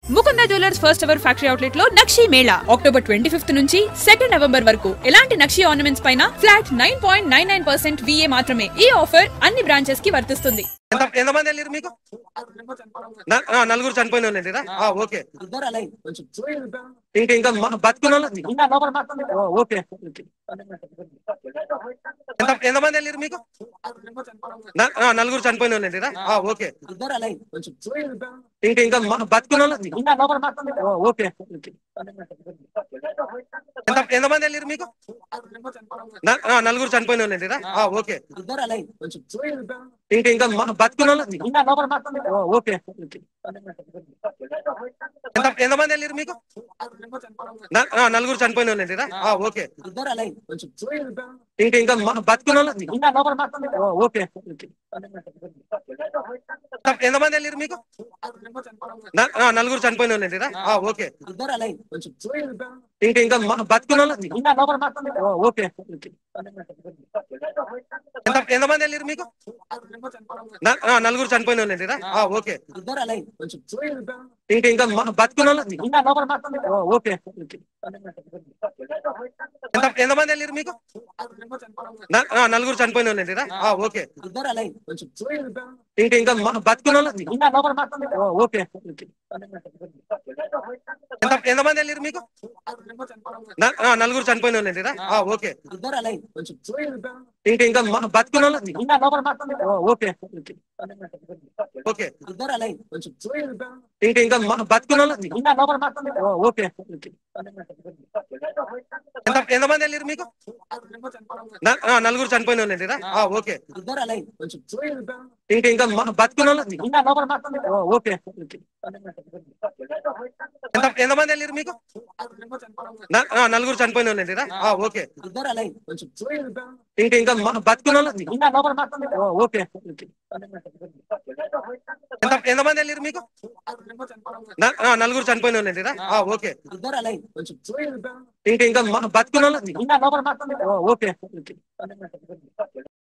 Mukunda jewellers first ever factory outlet లో నక్షి Mela October 25th నుంచి 2 November వరకు ఎలాంటి నక్షి ఆర్నమెంట్స్ పైన ఫ్లాట్ 9.99% VA మాత్రమే. ఈ ఆఫర్ అన్ని బ్రాంచెస్ కి వర్తిస్తుంది. ఎంతమంది వెళ్ళారు మీకు? నలుగురు చనిపోయిన వాళ్ళేరా? ఓకే. ఇంకా బతుకున్న ఓకే. ఎంతమంది వెళ్ళారు మీకు? నలుగురు చనిపోయిన వాళ్ళేరా? ఓకే. ఇంకా బతుకున్న ఓకే. ఎంతమంది వెళ్ళారు మీకు? నలుగురు చనిపోయిన వాళ్ళేరా? ఓకే. ఇంకా బతుకున్న ఓకే. ఎంతమంది వెళ్ళారు మీకు? నలుగురు చనిపోయిన వాళ్ళేరా? ఓకే. ఇంకా బతుకున్న ఓకే. ఎంతమంది వెళ్ళారు మీకు? నలుగురు చనిపోయిన వాళ్ళేరా? ఓకే. ఇంకా బతుకున్న ఓకే. ఎంతమంది వెళ్ళారు మీకు? నలుగురు చనిపోయిన వాళ్ళేరా? ఓకే. ఇంకా బతుకున్న ఓకే. ఎంతమంది వెళ్ళారు మీకు? నలుగురు చనిపోయిన వాళ్ళేరా? ఓకే. ఇంకా బతుకున్న ఓకే. ఎంతమంది వెళ్ళారు మీకు? నలుగురు చనిపోయిన వాళ్ళేరా? ఓకే. ఇంకా బతుకున్న ఓకే. ఓకే. ఇంకా బతుకున్న ఓకే. ఎంతమంది వెళ్ళారు మీకు? నలుగురు చనిపోయిన వాళ్ళేరా? ఓకే. ఇంకా బతుకున్న ఓకే. ఎంతమంది వెళ్ళారు మీకు? నలుగురు చనిపోయిన వాళ్ళేరా? ఓకే. ఇంకా బతుకున్న ఓకే. ఎంతమంది వెళ్ళారు మీకు? నలుగురు చనిపోయిన వాళ్ళేరా? ఓకే. ఇంకా బతుకున్న ఓకే.